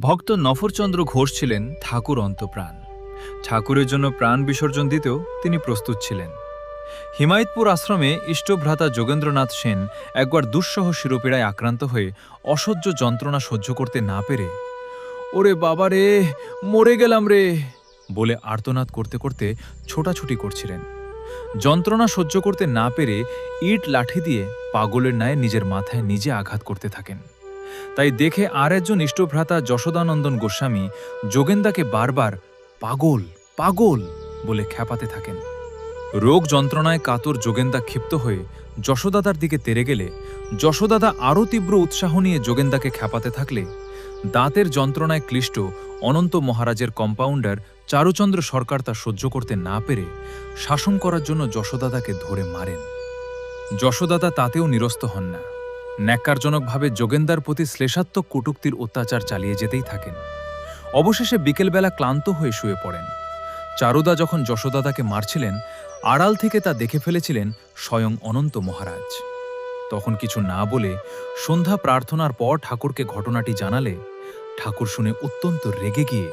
ভক্ত নফরচন্দ্র ঘোষ ছিলেন ঠাকুর অন্তপ্রাণ। ঠাকুরের জন্য প্রাণ বিসর্জন দিতেও তিনি প্রস্তুত ছিলেন। হিমায়তপুর আশ্রমে ইষ্টভ্রাতা যোগেন্দ্রনাথ সেন একবার দুঃসহ শিরোপীড়ায় আক্রান্ত হয়ে অসহ্য যন্ত্রণা সহ্য করতে না পেরে ওরে বাবা রে, মরে গেলাম রে বলে আর্তনাদ করতে করতে ছোটাছুটি করছিলেন। যন্ত্রণা সহ্য করতে না পেরে ইট লাঠি দিয়ে পাগলের ন্যায় নিজের মাথায় নিজে আঘাত করতে থাকেন। তাই দেখে আর একজন ইষ্টভ্রাতা যশোদানন্দন গোস্বামী যোগেন্দাকে বারবার পাগল পাগল বলে খ্যাপাতে থাকেন। রোগ যন্ত্রণায় কাতর যোগেন্দা ক্ষিপ্ত হয়ে যশোদাদার দিকে তেড়ে গেলে যশোদাদা আরও তীব্র উৎসাহ নিয়ে যোগেন্দাকে খ্যাপাতে থাকলে দাঁতের যন্ত্রণায় ক্লিষ্ট অনন্ত মহারাজের কম্পাউন্ডার চারুচন্দ্র সরকার তা সহ্য করতে না পেরে শাসন করার জন্য যশোদাদাকে ধরে মারেন। যশোদাদা তাতেও নিরস্ত হন না, ন্যাক্কারজনকভাবে যোগেন্দার প্রতি শ্লেষাত্মক কটূক্তির অত্যাচার চালিয়ে যেতেই থাকেন। অবশেষে বিকেলবেলা ক্লান্ত হয়ে শুয়ে পড়েন। চারুদা যখন যশোদাদাকে মারছিলেন, আড়াল থেকে তা দেখে ফেলেছিলেন স্বয়ং অনন্ত মহারাজ। তখন কিছু না বলে সন্ধ্যা প্রার্থনার পর ঠাকুরকে ঘটনাটি জানালে ঠাকুর শুনে অত্যন্ত রেগে গিয়ে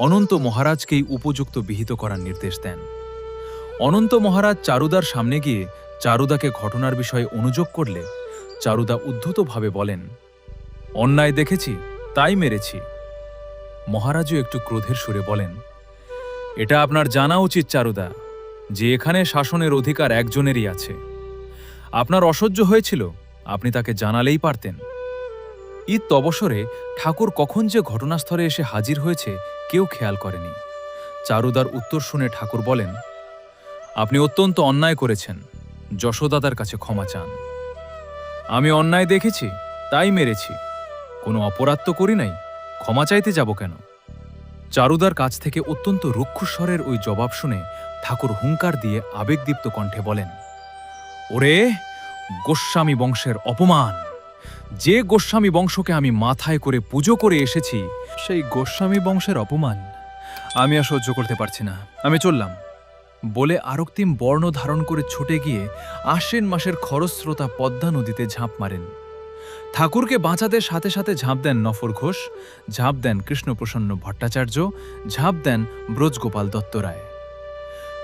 অনন্ত মহারাজকেই উপযুক্ত বিহিত করার নির্দেশ দেন। অনন্ত মহারাজ চারুদার সামনে গিয়ে চারুদাকে ঘটনার বিষয়ে অনুযোগ করলে চারুদা উদ্ধতভাবে বলেন, অন্যায় দেখেছি তাই মেরেছি। মহারাজও একটু ক্রোধের সুরে বলেন, এটা আপনার জানা উচিত চারুদা যে এখানে শাসনের অধিকার একজনেরই আছে। আপনার অসহ্য হয়েছিল, আপনি তাকে জানালেই পারতেন। ঈদ অবসরে ঠাকুর কখন যে ঘটনাস্থলে এসে হাজির হয়েছে কেউ খেয়াল করেনি। চারুদার উত্তর শুনে ঠাকুর বলেন, আপনি অত্যন্ত অন্যায় করেছেন, যশোদাদার কাছে ক্ষমা চান। আমি অন্যায় দেখেছি তাই মেরেছি, কোনো অপরাধ তো করি নাই, ক্ষমা চাইতে যাব কেন? চারুদার কাছ থেকে অত্যন্ত রুক্ষস্বরের ওই জবাব শুনে ঠাকুর হুঙ্কার দিয়ে আবেগদীপ্ত কণ্ঠে বলেন, ওরে গোস্বামী বংশের অপমান! যে গোস্বামী বংশকে আমি মাথায় করে পুজো করে এসেছি, সেই গোস্বামী বংশের অপমান আমি আর সহ্য করতে পারছি না, আমি চললাম বলে আরক্তিম বর্ণ ধারণ করে ছুটে গিয়ে আশ্বিন মাসের খরস্রোতা পদ্মা নদীতে ঝাঁপ মারেন। ঠাকুরকে বাঁচাতে সাথে সাথে ঝাঁপ দেন নফর ঘোষ, ঝাঁপ দেন কৃষ্ণপ্রসন্ন ভট্টাচার্য, ঝাঁপ দেন ব্রজগোপাল দত্ত রায়।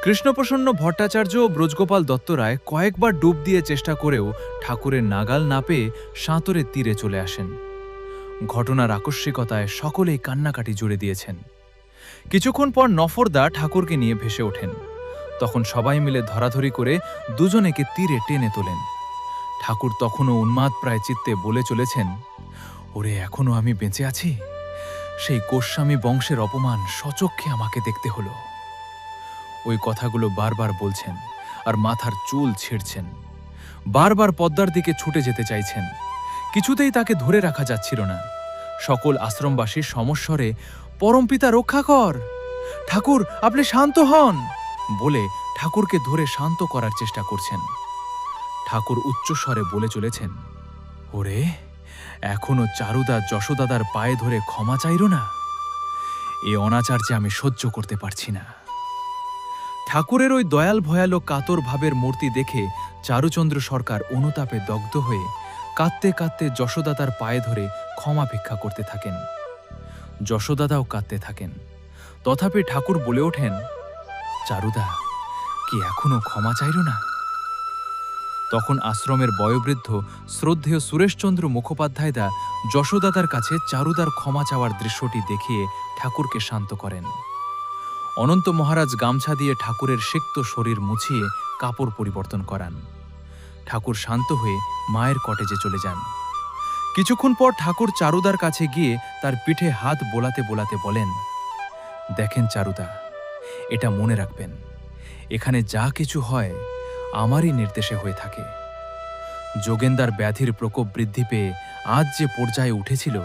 কৃষ্ণপ্রসন্ন ভট্টাচার্য ও ব্রজগোপাল দত্ত রায় কয়েকবার ডুব দিয়ে চেষ্টা করেও ঠাকুরের নাগাল না পেয়ে সাঁতরে তীরে চলে আসেন। ঘটনার আকস্মিকতায় সকলেই কান্নাকাটি জুড়ে দিয়েছেন। কিছুক্ষণ পর নফরদা ঠাকুরকে নিয়ে ভেসে ওঠেন। তখন সবাই মিলে ধরাধরি করে দুজনেকে তীরে টেনে তোলেন। ঠাকুর তখনও উন্মাদ প্রায় চিত্তে বলে চলেছেন, ওরে এখনো আমি বেঁচে আছি, সেই গোস্বামী বংশের অপমান সচক্ষে আমাকে দেখতে হলো। ওই কথাগুলো বারবার বলছেন আর মাথার চুল ছিঁড়ছেন। বারবার পদ্মার দিকে ছুটে যেতে চাইছেন, কিছুতেই তাকে ধরে রাখা যাচ্ছিল না। সকল আশ্রমবাসী সমস্বরে পরমপিতা রক্ষা কর, ঠাকুর আপনি শান্ত হন বলে ঠাকুরকে ধরে শান্ত করার চেষ্টা করছেন। ঠাকুর উচ্চস্বরে বলে চলেছেন, ওরে এখনো চারুদা যশোদাদার পায়ে ধরে ক্ষমা চাইল না, এ অনাচার যে আমি সহ্য করতে পারছি না। ঠাকুরের ওই দয়াল ভয়ালো কাতর ভাবের মূর্তি দেখে চারুচন্দ্র সরকার অনুতাপে দগ্ধ হয়ে কাঁদতে কাঁদতে যশোদাদার পায়ে ধরে ক্ষমা ভিক্ষা করতে থাকেন। যশোদাদাও কাঁদতে থাকেন। তথাপি ঠাকুর বলে ওঠেন, চারুদা কি এখনো ক্ষমা চাইল না? তখন আশ্রমের বয়োবৃদ্ধ শ্রদ্ধেয় সুরেশচন্দ্র মুখোপাধ্যায়দা যশোদাদার কাছে চারুদার ক্ষমা চাওয়ার দৃশ্যটি দেখিয়ে ঠাকুরকে শান্ত করেন। অনন্ত মহারাজ গামছা দিয়ে ঠাকুরের সিক্ত শরীর মুছিয়ে কাপড় পরিবর্তন করান। ঠাকুর শান্ত হয়ে মায়ের কটেজে চলে যান। কিছুক্ষণ পর ঠাকুর চারুদার কাছে গিয়ে তার পিঠে হাত বোলাতে বোলাতে বলেন, দেখেন চারুদা, এটা মনে রাখবেন, এখানে যা কিছু হয় আমারই নির্দেশে হয়ে থাকে। যোগেন্দার ব্যাধির প্রকোপ বৃদ্ধি পেয়ে আজ যে পর্যায়ে উঠেছিল,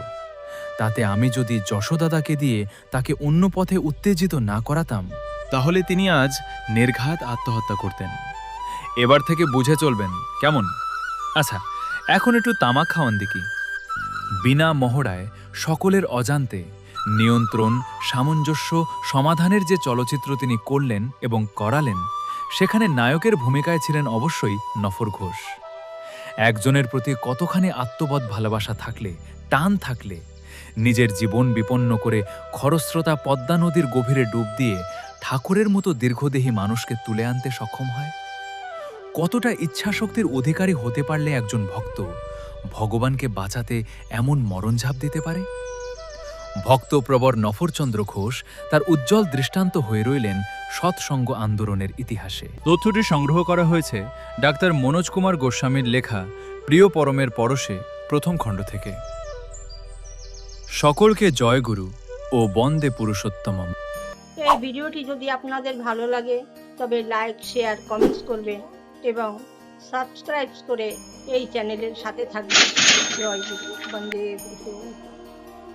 তাতে আমি যদি যশোদাদাকে দিয়ে তাকে অন্য পথে উত্তেজিত না করাতাম, তাহলে তিনি আজ নির্ঘাত আত্মহত্যা করতেন। এবার থেকে বুঝে চলবেন, কেমন? আচ্ছা, এখন একটু তামাক খাওয়ান দেখি। বিনা মহড়ায় সকলের অজান্তে নিয়ন্ত্রণ, সামঞ্জস্য, সমাধানের যে চলচ্চিত্র তিনি করলেন এবং করালেন, সেখানে নায়কের ভূমিকায় ছিলেন অবশ্যই নফর ঘোষ। একজনের প্রতি কতখানি আত্মবৎ ভালোবাসা থাকলে, টান থাকলে নিজের জীবন বিপন্ন করে খরস্রোতা পদ্মা নদীর গভীরে ডুব দিয়ে ঠাকুরের মতো দীর্ঘদেহী মানুষকে তুলে আনতে সক্ষম হয়? কতটা ইচ্ছাশক্তির অধিকারী হতে পারলে একজন ভক্ত ভগবানকে বাঁচাতে এমন মরণঝাঁপ দিতে পারে? ভক্তপ্রবর নফরচন্দ্র ঘোষ তার উজ্জ্বল দৃষ্টান্ত হয়ে রইলেন সৎসঙ্গ আন্দোলনের ইতিহাসে। তথ্যটি সংগ্রহ করা হয়েছে ডাক্তার মনোজ কুমার গোস্বামীর লেখা প্রিয় পরমের পরশে প্রথম খণ্ড থেকে। সকলকে জয়গুরু ও বন্দে পুরুষোত্তমম। এই ভিডিওটি যদি আপনাদের ভালো লাগে তবে লাইক, শেয়ার, কমেন্টস করবেন এবং সাবস্ক্রাইব করে এই চ্যানেলের সাথে থাকবেন। জয় গুরু, বন্দে গুরু।